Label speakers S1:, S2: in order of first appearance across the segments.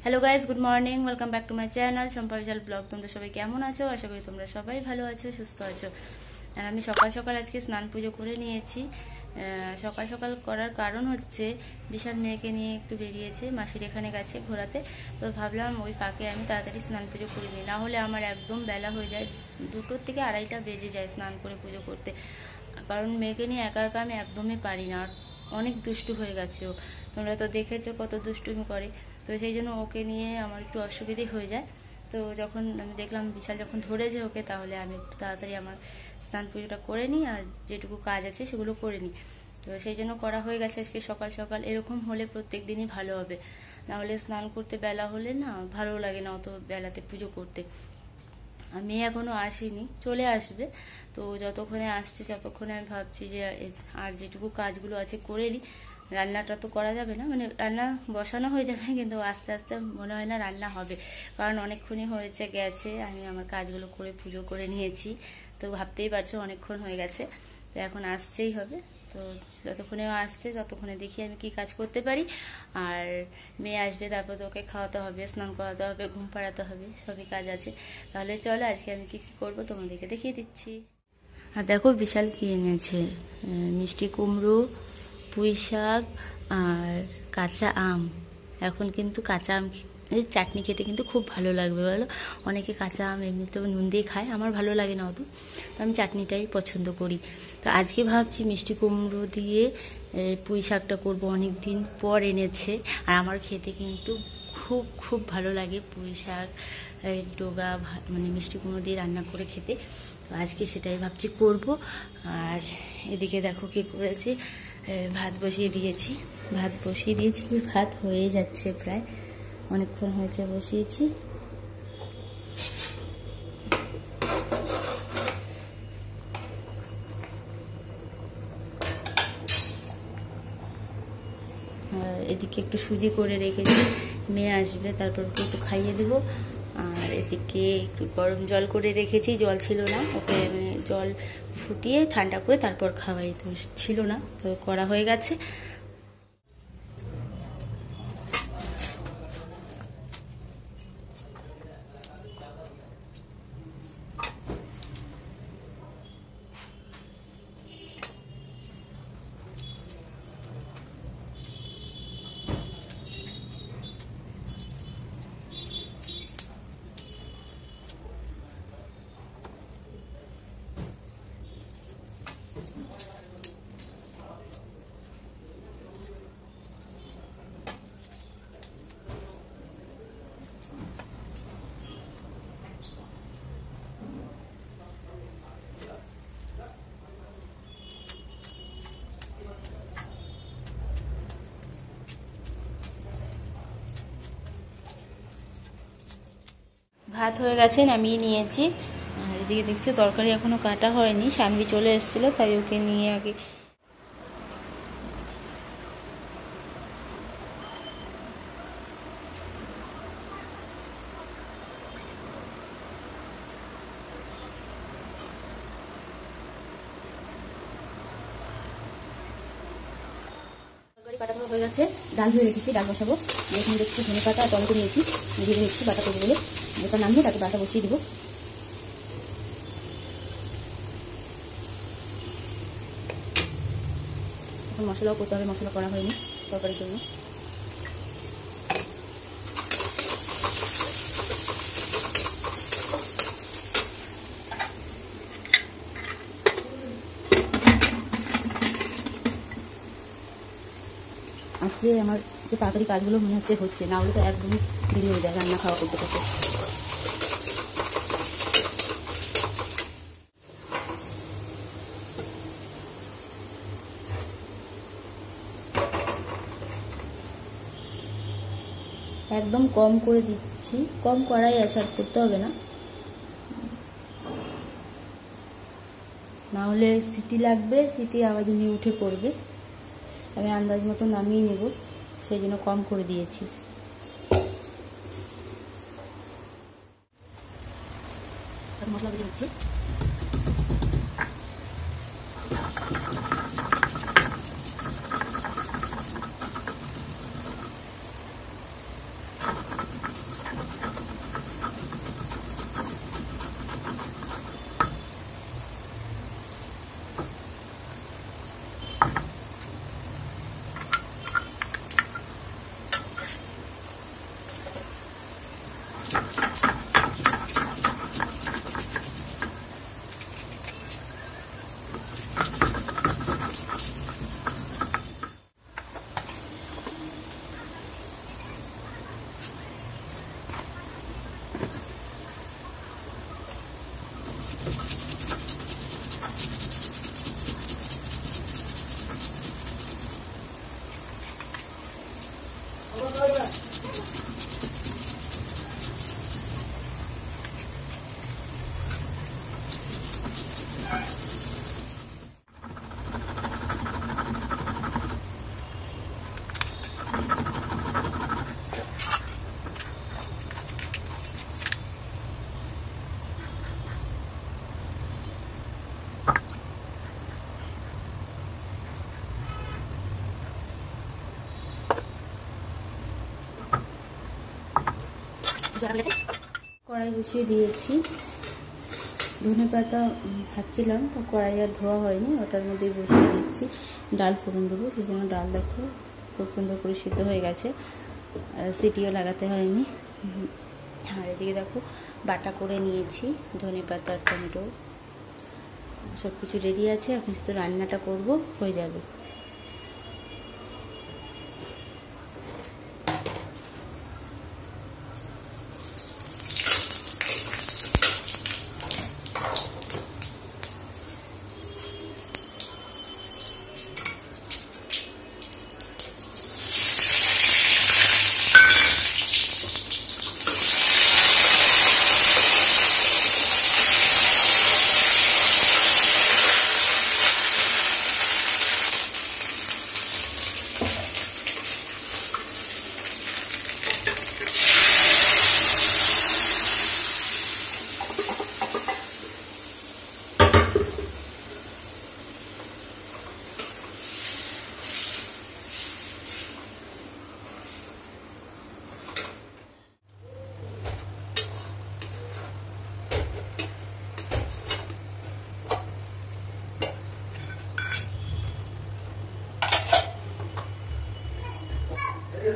S1: Hello guys, good morning, welcome back to my channel Shampa Bishal vlog. তোমরা সবাই কেমন আছো? আশা করি তোমরা সবাই ভালো আছো, সুস্থ আছো। আর আমি সকাল সকাল আজকে স্নান পুজো করে নিয়েছি। সকাল সকাল করার কারণ হচ্ছে বিশাল মেয়েকে নিয়ে একটু বেরিয়েছে, মাসির এখানে গেছে ঘোরাতে। তো ভাবলাম ওই ফাঁকে আমি তাড়াতাড়ি স্নান পুজো করে নিই, না হলে আমার একদম বেলা হয়ে যায়, 2টোর থেকে 2:30টা বেজে যায় স্নান করে পুজো করতে। কারণ মেয়েকে নিয়ে একা একা আমি একদমই পারি না, আর অনেক দুষ্টু হয়ে গেছে ও। তোমরা তো দেখেছো কত দুষ্টুমি করে, তো সেই জন্য ওকে নিয়ে আমার একটু অসুবিধে হয়ে যায়। তো যখন আমি দেখলাম বিশাল যখন ধরেছে ওকে, তাহলে আমি একটু তাড়াতাড়ি আমার স্নান পুজোটা করে নিই, আর যেটুকু কাজ আছে সেগুলো করে নিই। তো সেই জন্য করা হয়ে গেছে আজকে সকাল সকাল। এরকম হলে প্রত্যেক দিনই ভালো হবে, নাহলে স্নান করতে বেলা হলে না ভালো লাগে না অত বেলাতে পুজো করতে। আমি এখনো আসিনি, চলে আসবে। তো যতক্ষণে আসছে ততক্ষণে আমি ভাবছি যে আর যেটুকু কাজগুলো আছে করে নিই। রান্নাটা তো করা যাবে না, মানে রান্না বসানো হয়ে যাবে, কিন্তু আস্তে আস্তে মনে হয় না রান্না হবে, কারণ অনেকক্ষণই হয়েছে গেছে, আমি আমার কাজগুলো করে পুজো করে নিয়েছি। তো ভাবতেই পারছো অনেকক্ষণ হয়ে গেছে, তো এখন আসছেই হবে। তো যতক্ষণে আসছে ততক্ষণে দেখি আমি কি কাজ করতে পারি। আর মেয়ে আসবে, তারপর তো ওকে খাওয়াতে হবে, স্নান করাতে হবে, ঘুম পাড়াতে হবে, সবই কাজ আছে। তাহলে চলো আজকে আমি কি কি করবো তোমাদেরকে দেখিয়ে দিচ্ছি। আর দেখো বিশাল কি এনেছে, মিষ্টি কুমড়ো, পুঁই শাক আর কাঁচা আম। এখন কিন্তু কাঁচা আম চাটনি খেতে কিন্তু খুব ভালো লাগবে, বলো? অনেকে কাঁচা আম এমনিতেও নুন দিয়ে খায়, আমার ভালো লাগে না অত, তো আমি চাটনিটাই পছন্দ করি। তো আজকে ভাবছি মিষ্টি কুমড়ো দিয়ে পুঁই শাকটা করবো, অনেক দিন পর এনেছে, আর আমার খেতে কিন্তু খুব খুব ভালো লাগে পুঁই শাক ডোগা, মানে মিষ্টি কুমড়ো দিয়ে রান্না করে খেতে। তো আজকে সেটাই ভাবছি করব। আর এদিকে দেখো কি করেছি, ভাত বসিয়ে দিয়েছি। ভাত হয়ে যাচ্ছে, প্রায় অনেকক্ষণ হয়েছে বসিয়েছি। আর এদিকে একটু সুজি করে রেখেছি, মেয়ে আসবে তারপর ওকে একটু খাইয়ে দেবো। আর এদিকে একটু গরম জল করে রেখেছি, জল ছিল না, ওকে মানে জল ফুটিয়ে ঠান্ডা করে তারপর খাওয়াই, তো ছিল না, তো করা হয়ে গেছে। ভাত হয়ে গেছে, নামিয়ে নিয়েছি। আর এদিকে দেখছি তরকারি এখনো কাটা হয়নি, সানভি চলে এসেছিল, তাই ওকে নিয়ে আগে কাটা হয়ে গেছে। ডাল ধুয়ে রেখেছি, ডাল বসাবো। এখানে দেখছি ধনে পাতা আর টমেটো নিয়েছি, দিয়ে নিচ্ছি বাটা করে বলে, এটা নামিয়ে তাকে বাটা বসিয়ে দিব। এখন মশলাও করতে হবে, মশলা করা হয়নি তরকারির জন্য। আজকে আমার যে তাড়াতাড়ি কাজগুলো মনে হচ্ছে, না হলে তো একদমই দেরি হয়ে যায় রান্না খাওয়া করতে করতে। একদম কম করে দিচ্ছি, কম করাই আছে, আর করতে হবে না, না হলে সিটি লাগবে, সিটির আওয়াজ নিয়ে উঠে পড়বে। আমি আন্দাজ মতো নামিয়ে নেব, সেই জন্য কম করে দিয়েছি। মশলা দিয়ে দিচ্ছি। কড়াই বসিয়ে দিয়েছি, ধনেপাতা ভাজছিলাম তো কড়াই আর ধোয়া হয়নি, ওটার মধ্যেই বসিয়ে দিচ্ছি। ডাল ফোড়ন দেবো, সেই জন্য ডাল দেখো খুব সুন্দর করে সিদ্ধ হয়ে গেছে, সিটিও লাগাতে হয়নি। আর এদিকে দেখো বাটা করে নিয়েছি ধনেপাতা আর টমেটো, সব কিছু রেডি আছে। এখন শুধু রান্নাটা করব, হয়ে যাবে।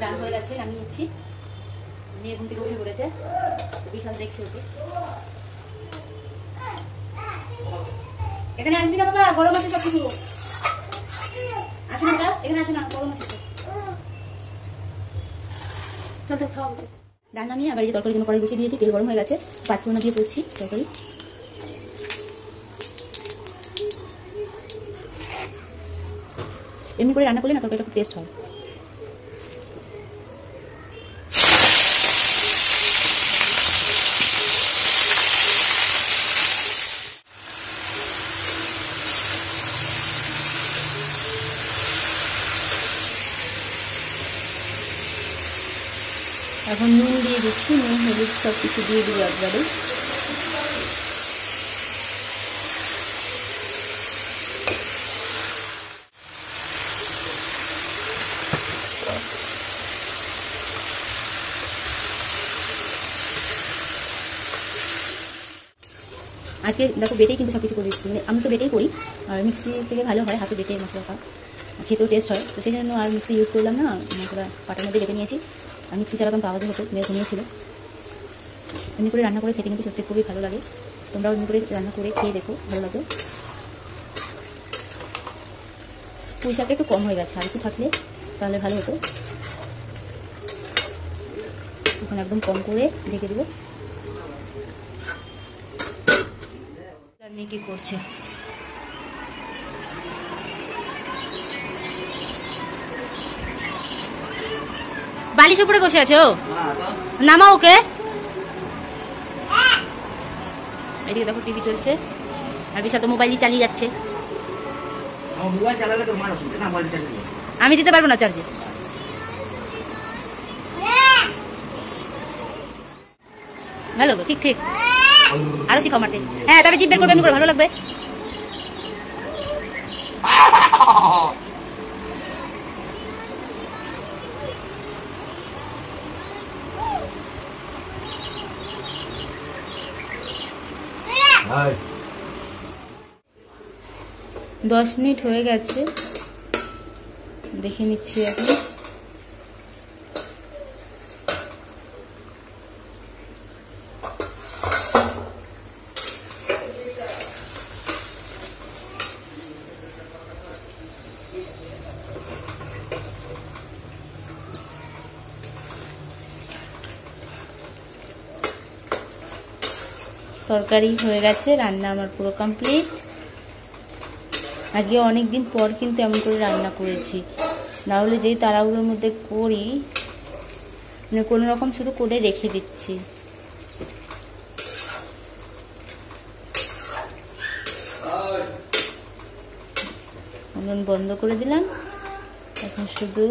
S1: ডাল হয়ে গেছে, আমি নিচ্ছি। মেয়ে ঘুম থেকে উঠে পড়েছে, বিশাল দেখছে ওকে। এখানে আসবি না বাবা, গরম আছে সব কিছু। আসে না বাবা, এখানে আসে না, গরম আছে। চল তো খাওয়া হচ্ছে। ডাল নামিয়ে আবার এই তরকারির জন্য কড়াই বসিয়ে দিয়েছি, তেল গরম হয়ে গেছে, পাঁচফোড়ন দিয়ে করছি তরকারি। এমনি করে রান্না করলে না তরকারিটা খুব টেস্ট হয়। এখন নুন দিয়ে দিচ্ছি, নুন হলুদ সব কিছু দিয়ে দিব একবারে। আজকে দেখো বেটেই কিন্তু সব কিছু করে দিচ্ছি, মানে আমি তো বেটেই করি, আর মিক্সি থেকে ভালো হয়, হাতে বেটে মশলাটা খেতেও টেস্ট হয়। তো সেই জন্য আর মিক্সি ইউজ করলাম না, মশলা পাটার মধ্যে বেটে নিয়েছি। আর মিক্সি চালাতাম পাওয়াতে হতো, মেয়ে ঘুমিয়েছিল। এমনি করে রান্না করে খেতে কিন্তু সত্যি খুবই ভালো লাগে, তোমরাও এমনি করে রান্না করে খেয়ে দেখো, ভালো লাগে। পুঁই শাকটা একটু কম হয়ে গেছে, আর একটু থাকলে তাহলে ভালো হতো। এখন একদম কম করে ঢেকে দেবো। কি করছে বালিশ উপরে বসে আছে ও, নামা ওকে। এদিকে দেখো টিভি চলছে, আর বিশাল তো মোবাইলই চালিয়ে যাচ্ছে। আমি দিতে পারবো না চার্জে। ভালো ঠিক ঠিক, আরো শিখাও মারতে। হ্যাঁ তবে জিভ বের করবে, এমনি করে ভালো লাগবে। দশ মিনিট হয়ে গেছে, দেখে নিচ্ছি এখন। তরকারি হয়ে গেছে, রান্না আমার পুরো কমপ্লিট। আজকে অনেক দিন পর কিন্তু এমন করে রান্না করেছি, না হলে যেই তাড়াহুড়োর মধ্যে করি, মানে কোনো রকম শুধু করে রেখে দিচ্ছি। উনুন বন্ধ করে দিলাম, এখন শুধু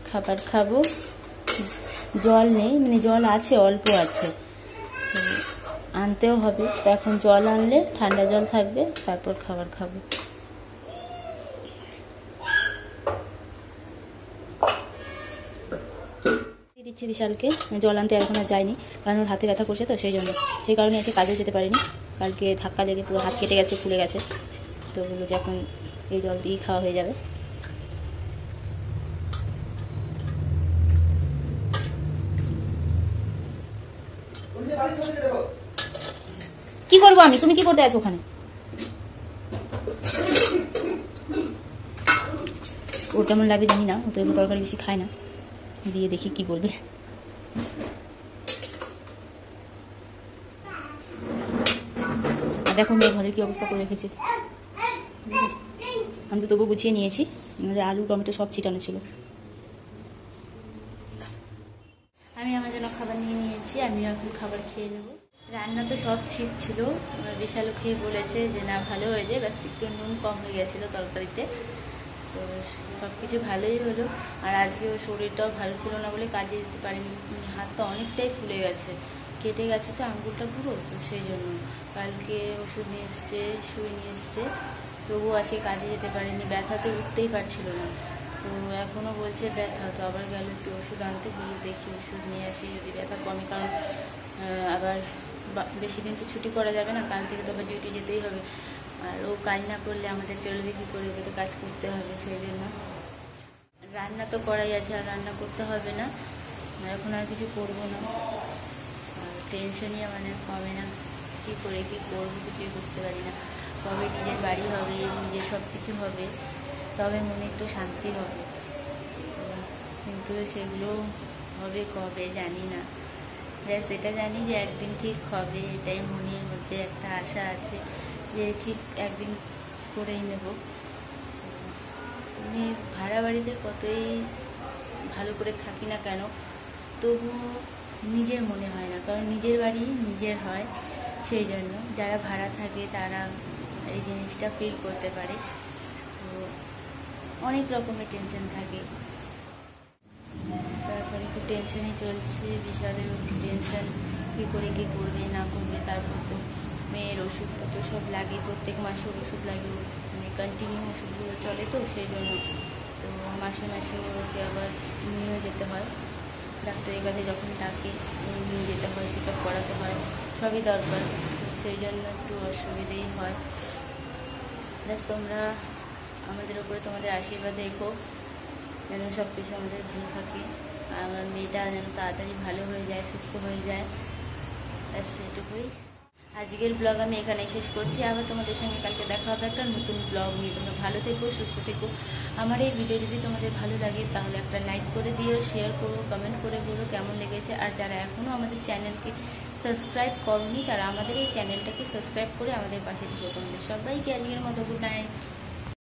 S1: খাবার খাবো। জল নেই, মানে জল আছে অল্প আছে, আনতেও হবে। তো এখন জল আনলে ঠান্ডা জল থাকবে, তারপর খাবার খাবো। দিচ্ছি বিশালকে, জল আনতে এখন আর যায়নি কারণ ওর হাতে ব্যথা করছে তো সেই জন্য, সেই কারণে আজকে কাজে যেতে পারিনি। কালকে ধাক্কা লেগে পুরো হাত কেটে গেছে, ফুলে গেছে, তো বললো যে এখন এই জল দিয়েই খাওয়া হয়ে যাবে। কি করবো আমি, তুমি কি করতে আছো ওখানে? ওর কেমন লাগে জানি না, ও তো এগুলো তরকারি বেশি খায় না, দিয়ে দেখি কি বলবে। দেখো মেয়ে ঘরের কি অবস্থা করে রেখেছে, আমি তো তবু গুছিয়ে নিয়েছি, আলু টমেটো সব ছিটানো ছিল। আমি আমার জন্য খাবার নিয়ে নিয়েছি, আমিও এখন খাবার খেয়ে নেব। রান্না তো সব ঠিক ছিল, বিশালও খেয়ে বলেছে যে না ভালো হয়েছে, ব্যাস একটু নুন কম হয়ে গেছিলো তরকারিতে, তো সব কিছু ভালোই হলো। আর আজকে ওর শরীরটাও ভালো ছিল না বলে কাজে যেতে পারিনি, হাতটা অনেকটাই ফুলে গেছে, কেটে গেছে তো আঙুলটা পুরো, তো সেই জন্য কালকে ওষুধ নিয়ে এসছে, শুয়ে নিয়ে এসছে, তবুও আজকে কাজে যেতে পারিনি, ব্যথাতে উঠতেই পারছিল না। তো এখনও বলছে ব্যথা, তো আবার গেল একটু ওষুধ আনতে, বলে দেখি ওষুধ নিয়ে আসি যদি ব্যথা কমে, কারণ আবার বেশি দিন তো ছুটি করা যাবে না, কাল থেকে তো আবার ডিউটি যেতেই হবে, আর ও কাজ না করলে আমাদের চলবে কী করে, ওকে তো কাজ করতে হবে, সেই জন্য। রান্না তো করাই আছে, আর রান্না করতে হবে না, এখন আর কিছু করবো না, আর টেনশনই মানে কমে না, কী করে কী করবো কিছুই বুঝতে পারি না। কবে নিজের বাড়ি হবে, নিজের সব কিছু হবে, তবে মনে একটু শান্তি হবে, কিন্তু সেগুলো হবে কবে জানি না। ব্যাস এটা জানি যে একদিন ঠিক হবে, এটাই মনের মধ্যে একটা আশা আছে যে ঠিক একদিন করেই নেব। ভাড়া বাড়িতে কতই ভালো করে থাকি না কেন, তবু নিজের মনে হয় না, কারণ নিজের বাড়ি নিজের হয়, সেই জন্য যারা ভাড়া থাকে তারা এই জিনিসটা ফিল করতে পারে। তো অনেক রকমের টেনশন থাকে, তারপরে একটু টেনশনই চলছে, বিশালের একটু টেনশন, কী করে কী করবে না করবে। তারপর তো মেয়ের ওষুধপত্র সব লাগে, প্রত্যেক মাসে ওষুধ লাগে, মানে কন্টিনিউ ওষুধগুলো চলে তো সেই জন্য, তো মাসে মাসে ওকে আবার নিয়েও যেতে হয়, ডাক্তারের কাছে যখন ডাকে নিয়ে যেতে হয়, চেক আপ করাতে হয়, সবই দরকার, তো সেই জন্য একটু অসুবিধেই হয়। ব্যাস তোমরা আমাদের ওপরে তোমাদের আশীর্বাদ রেখো, যেন সব কিছু আমাদের ভালো থাকে, আমার মেয়েটা যেন তাড়াতাড়ি ভালো হয়ে যায়, সুস্থ হয়ে যায়, ব্যাস এটুকুই। আজকের ব্লগ আমি এখানেই শেষ করছি, আবার তোমাদের সঙ্গে কালকে দেখা হবে একটা নতুন ব্লগ নিয়ে। তোমরা ভালো থেকো, সুস্থ থেকো। আমার এই ভিডিও যদি তোমাদের ভালো লাগে তাহলে একটা লাইক করে দিও, শেয়ার করো, কমেন্ট করে বলো কেমন লেগেছে। আর যারা এখনও আমাদের চ্যানেলকে সাবস্ক্রাইব করোনি তারা আমাদের এই চ্যানেলটাকে সাবস্ক্রাইব করে আমাদের পাশে থেকো। তোমাদের সবাইকে আজকের মতো গুড নাইট।